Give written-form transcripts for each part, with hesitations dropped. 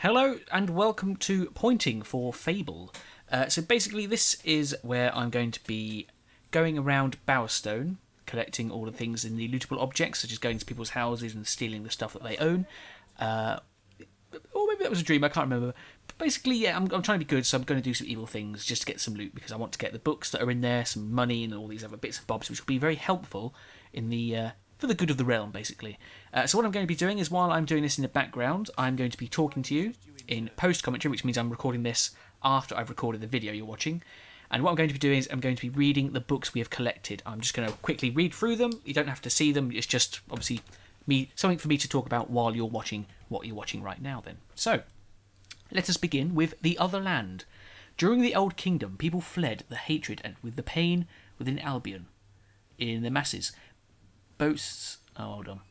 Hello and welcome to Pointing for Fable. So basically this is where I'm going to be going around Bowerstone, collecting all the things in the lootable objects, such as going to people's houses and stealing the stuff that they own. Or maybe that was a dream, I can't remember. But basically, yeah, I'm trying to be good, so I'm going to do some evil things just to get some loot, because I want to get the books that are in there, some money, and all these other bits and bobs, which will be very helpful in the for the good of the realm, basically. So what I'm going to be doing is, while I'm doing this in the background, I'm going to be talking to you in post-commentary, which means I'm recording this after I've recorded the video you're watching. And what I'm going to be doing is I'm going to be reading the books we have collected. I'm just going to quickly read through them. You don't have to see them. It's just, obviously, something for me to talk about while you're watching what you're watching right now, then. So, let us begin with The Other Land. During the Old Kingdom, people fled the hatred and with the pain within Albion. In the masses, boasts. Oh, hold on.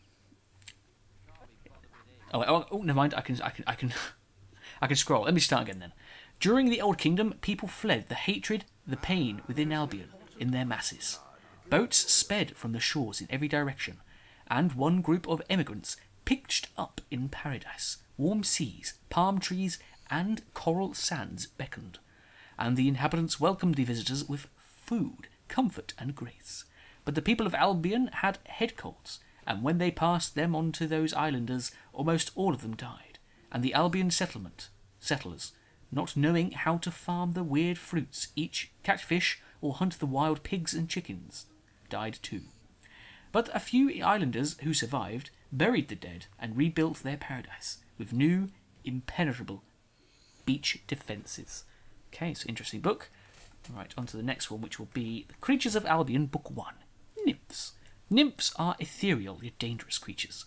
Oh, never mind. I can scroll. Let me start again then. During the Old Kingdom, people fled the hatred, the pain within Albion in their masses. Boats sped from the shores in every direction, and one group of emigrants pitched up in paradise. Warm seas, palm trees, and coral sands beckoned, and the inhabitants welcomed the visitors with food, comfort, and grace. But the people of Albion had head colds, and when they passed them on to those islanders, almost all of them died, and the Albion settlers, not knowing how to farm the weird fruits, catch fish, or hunt the wild pigs and chickens, died too. But a few islanders who survived buried the dead and rebuilt their paradise with new, impenetrable beach defences. Okay, so interesting book. Right, on to the next one, which will be The Creatures of Albion, Book 1. Nymphs. Nymphs are ethereal yet dangerous creatures.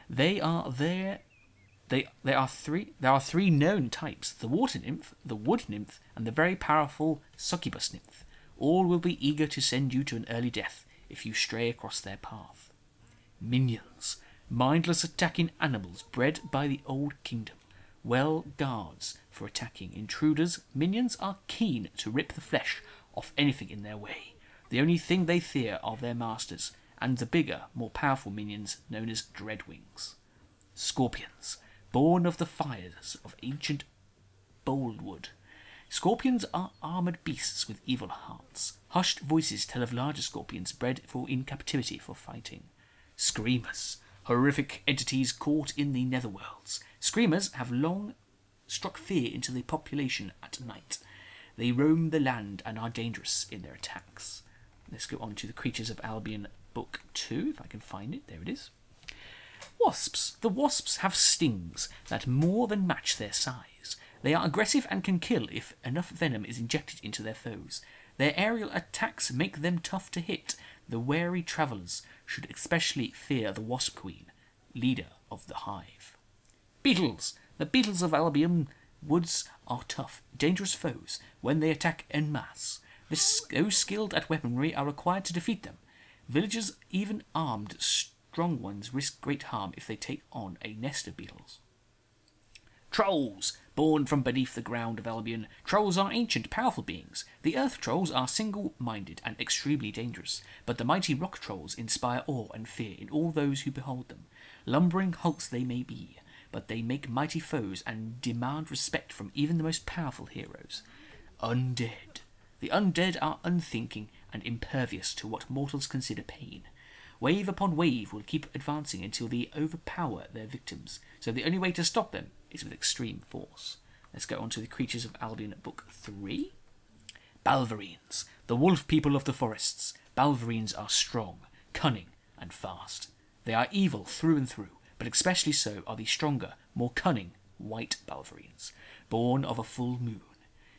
There are three known types: the water nymph, the wood nymph, and the very powerful succubus nymph. All will be eager to send you to an early death if you stray across their path. Minions. Mindless attacking animals bred by the Old Kingdom. Well guards for attacking intruders, minions are keen to rip the flesh off anything in their way. The only thing they fear are their masters, and the bigger, more powerful minions known as Dreadwings. Scorpions. Born of the fires of ancient Boldwood. Scorpions are armoured beasts with evil hearts. Hushed voices tell of larger scorpions bred in captivity for fighting. Screamers. Horrific entities caught in the netherworlds. Screamers have long struck fear into the population at night. They roam the land and are dangerous in their attacks. Let's go on to The Creatures of Albion, Book 2, if I can find it. There it is. Wasps. The wasps have stings that more than match their size. They are aggressive and can kill if enough venom is injected into their foes. Their aerial attacks make them tough to hit. The wary travellers should especially fear the Wasp Queen, leader of the hive. Beetles. The beetles of Albion woods are tough, dangerous foes when they attack en masse. Those skilled at weaponry are required to defeat them. Villagers, even armed, strong ones, risk great harm if they take on a nest of beetles. Trolls. Born from beneath the ground of Albion, trolls are ancient, powerful beings. The earth trolls are single-minded and extremely dangerous, but the mighty rock trolls inspire awe and fear in all those who behold them. Lumbering hulks they may be, but they make mighty foes and demand respect from even the most powerful heroes. Undead. The undead are unthinking and impervious to what mortals consider pain. Wave upon wave will keep advancing until they overpower their victims, so the only way to stop them is with extreme force. Let's go on to The Creatures of Albion, Book 3. Balverines. The wolf people of the forests. Balverines are strong, cunning, and fast. They are evil through and through, but especially so are the stronger, more cunning white Balverines, born of a full moon.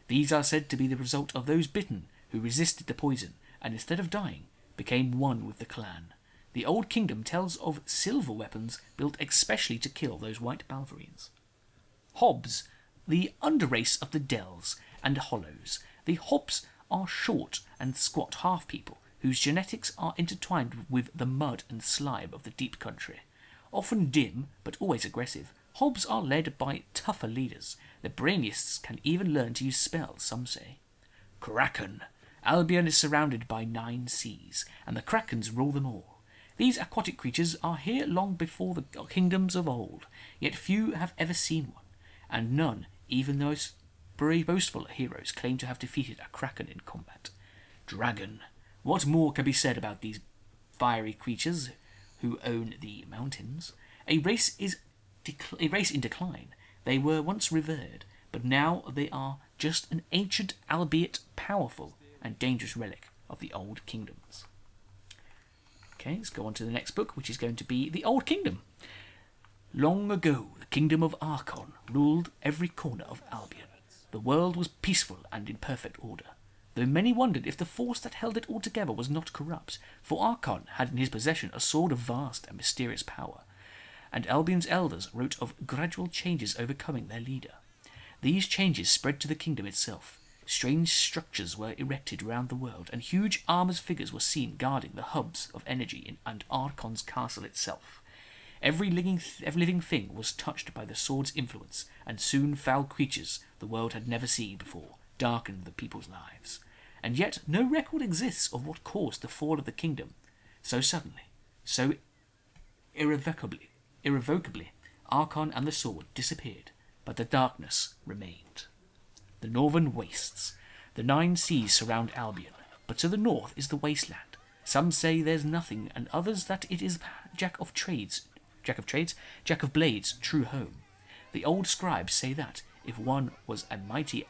These are said to be the result of those bitten who resisted the poison, and instead of dying, became one with the clan. The Old Kingdom tells of silver weapons built especially to kill those white Balverines. Hobbs. The underrace of the dells and hollows. The Hobbs are short and squat half-people, whose genetics are intertwined with the mud and slime of the deep country. Often dim, but always aggressive, Hobbs are led by tougher leaders. The brainiest can even learn to use spells, some say. Kraken. Albion is surrounded by 9 seas, and the Krakens rule them all. These aquatic creatures are here long before the kingdoms of old, yet few have ever seen one, and none, even the most boastful heroes, claim to have defeated a kraken in combat. Dragon. What more can be said about these fiery creatures who own the mountains? A race in decline. They were once revered, but now they are just an ancient, albeit powerful and dangerous relic of the old kingdoms. Okay, let's go on to the next book, which is going to be The Old Kingdom. Long ago, the kingdom of Archon ruled every corner of Albion. The world was peaceful and in perfect order, though many wondered if the force that held it all together was not corrupt, for Archon had in his possession a sword of vast and mysterious power, and Albion's elders wrote of gradual changes overcoming their leader. These changes spread to the kingdom itself. Strange structures were erected round the world, and huge armoured figures were seen guarding the hubs of energy and Archon's castle itself. Every living thing was touched by the sword's influence, and soon foul creatures the world had never seen before darkened the people's lives. And yet no record exists of what caused the fall of the kingdom. So suddenly, so irrevocably, Archon and the sword disappeared, but the darkness remained. The northern wastes. The 9 seas surround Albion, but to the north is the wasteland. Some say there's nothing, and others that it is Jack of Blades' true home. The old scribes say that it was once a mighty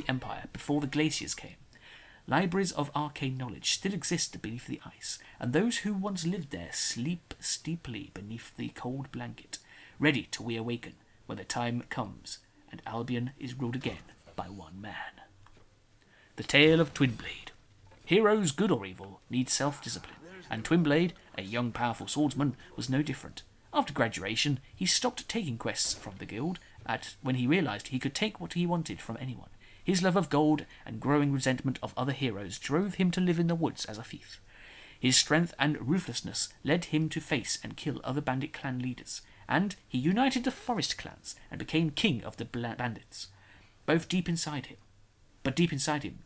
empire before the glaciers came. Libraries of arcane knowledge still exist beneath the ice, and those who once lived there sleep steeply beneath the cold blanket, ready to reawaken when the time comes and Albion is ruled again by one man. The Tale of Twinblade. Heroes, good or evil, need self-discipline, and Twinblade, a young powerful swordsman, was no different. After graduation, he stopped taking quests from the guild when he realised he could take what he wanted from anyone. His love of gold and growing resentment of other heroes drove him to live in the woods as a thief. His strength and ruthlessness led him to face and kill other bandit clan leaders, and he united the forest clans and became king of the bandits. But deep inside him,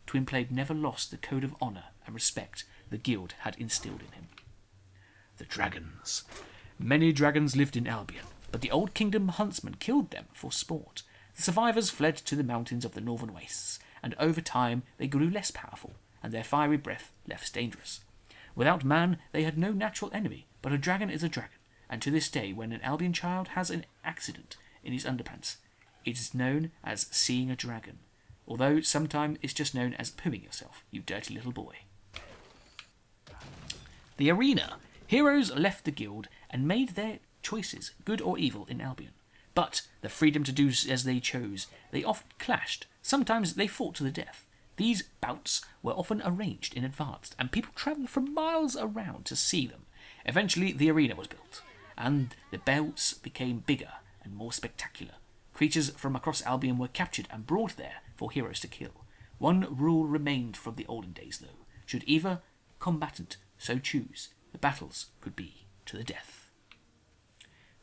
Twinblade never lost the code of honour and respect the guild had instilled in him. The dragons. Many dragons lived in Albion, but the old kingdom huntsmen killed them for sport. The survivors fled to the mountains of the northern wastes, and over time they grew less powerful, and their fiery breath less dangerous. Without man, they had no natural enemy, but a dragon is a dragon, and to this day, when an Albion child has an accident in his underpants, it is known as seeing a dragon, although sometimes it's just known as pooing yourself, you dirty little boy. The arena. Heroes left the guild and made their choices, good or evil, in Albion. But the freedom to do as they chose, they often clashed. Sometimes they fought to the death. These bouts were often arranged in advance, and people travelled from miles around to see them. Eventually the arena was built, and the bouts became bigger and more spectacular. Creatures from across Albion were captured and brought there for heroes to kill. One rule remained from the olden days, though. Should either combatant so choose, the battles could be to the death.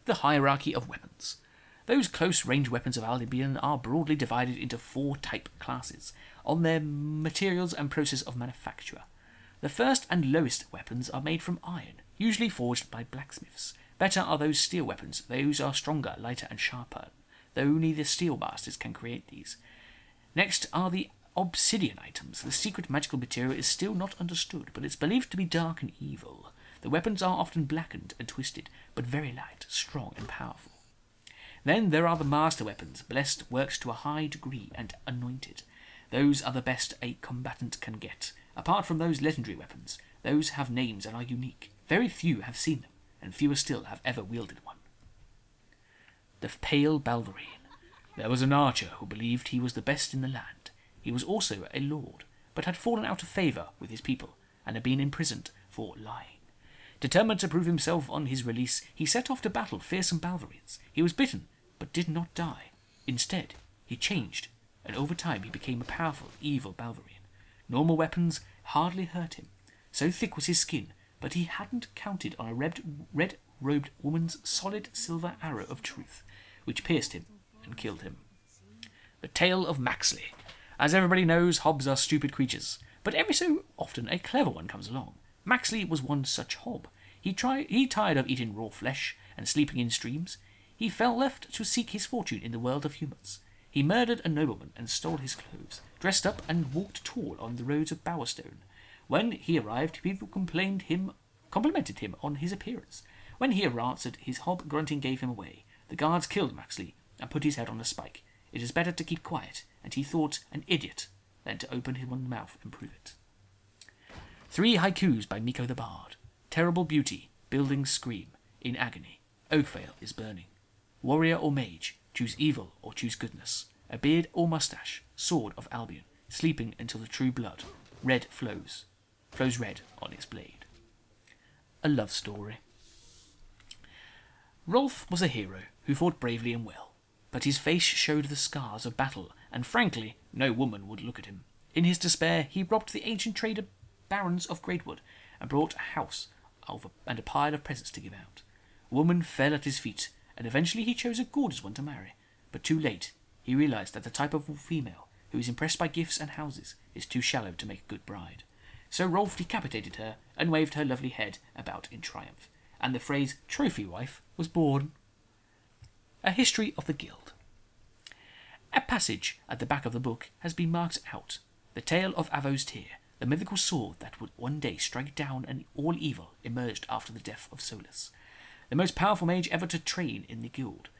The hierarchy of weapons. Those close-range weapons of Albion are broadly divided into 4 type classes, on their materials and process of manufacture. The first and lowest weapons are made from iron, usually forged by blacksmiths. Better are those steel weapons. Those are stronger, lighter and sharper, though only the steel masters can create these. Next are the obsidian items. The secret magical material is still not understood, but it's believed to be dark and evil. The weapons are often blackened and twisted, but very light, strong and powerful. Then there are the master weapons. Blessed works to a high degree and anointed. Those are the best a combatant can get. Apart from those legendary weapons, those have names and are unique. Very few have seen them, and fewer still have ever wielded one. The Pale Balverine. There was an archer who believed he was the best in the land. He was also a lord, but had fallen out of favour with his people, and had been imprisoned for lying. Determined to prove himself on his release, he set off to battle fearsome Balverines. He was bitten, but did not die. Instead, he changed, and over time he became a powerful, evil Balverine. Normal weapons hardly hurt him. So thick was his skin, but he hadn't counted on a red-robed woman's solid silver arrow of truth, which pierced him and killed him. The Tale of Maxley. As everybody knows, hobs are stupid creatures, but every so often a clever one comes along. Maxley was one such hob. He tired of eating raw flesh and sleeping in streams. he felt left to seek his fortune in the world of humans. He murdered a nobleman and stole his clothes, dressed up and walked tall on the roads of Bowerstone. When he arrived, people complimented him on his appearance. When he answered, his hob grunting gave him away. The guards killed Maxley and put his head on a spike. It is better to keep quiet, and he thought an idiot than to open his one mouth and prove it. 3 haikus by Miko the Bard. Terrible beauty, buildings scream, in agony. Oakvale is burning. Warrior or mage, choose evil or choose goodness. A beard or moustache, sword of Albion, sleeping until the true blood, red flows red on its blade. A love story. Rolf was a hero who fought bravely and well, but his face showed the scars of battle, and frankly, no woman would look at him. In his despair, he robbed the ancient trader barons of Greatwood and brought a house and a pile of presents to give out. A woman fell at his feet, and eventually he chose a gorgeous one to marry. But too late, he realized that the type of female who is impressed by gifts and houses is too shallow to make a good bride. So Rolf decapitated her and waved her lovely head about in triumph, and the phrase trophy wife was born. A history of the guild. A passage at the back of the book has been marked out. The tale of Avo's Tear, the mythical sword that would one day strike down and all evil, emerged after the death of Solus, the most powerful mage ever to train in the guild.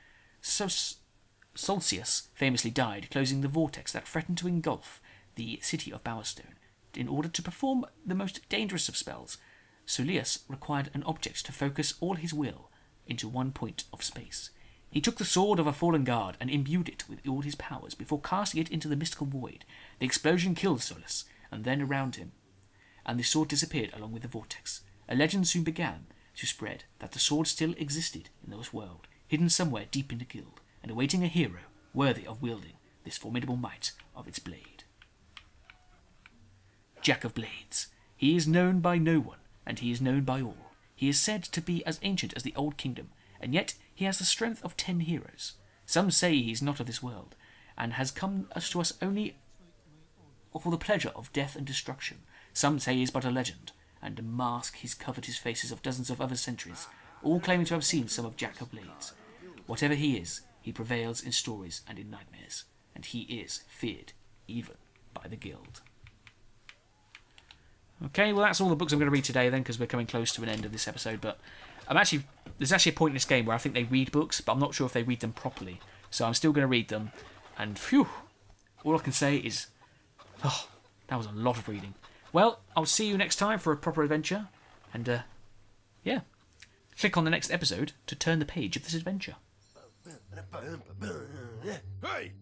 Solcius famously died, closing the vortex that threatened to engulf the city of Bowerstone. In order to perform the most dangerous of spells, Solcius required an object to focus all his will into one point of space. He took the sword of a fallen guard and imbued it with all his powers before casting it into the mystical void. The explosion killed Solus, and then around him, and the sword disappeared along with the vortex. A legend soon began to spread that the sword still existed in this world, hidden somewhere deep in the guild, and awaiting a hero worthy of wielding this formidable might of its blade. Jack of Blades. He is known by no one, and he is known by all. He is said to be as ancient as the Old Kingdom, and yet he has the strength of 10 heroes. Some say he is not of this world, and has come to us only for the pleasure of death and destruction. Some say he is but a legend, and a mask he's covered his faces of dozens of other centuries, all claiming to have seen some of Jack of Blades. Whatever he is, he prevails in stories and in nightmares, and he is feared even by the guild. Okay, well that's all the books I'm going to read today then, because we're coming close to an end of this episode, but there's actually a point in this game where I think they read books, but I'm not sure if they read them properly, so I'm still going to read them, and phew, all I can say is, oh, that was a lot of reading. Well, I'll see you next time for a proper adventure, and yeah, click on the next episode to turn the page of this adventure. Hey!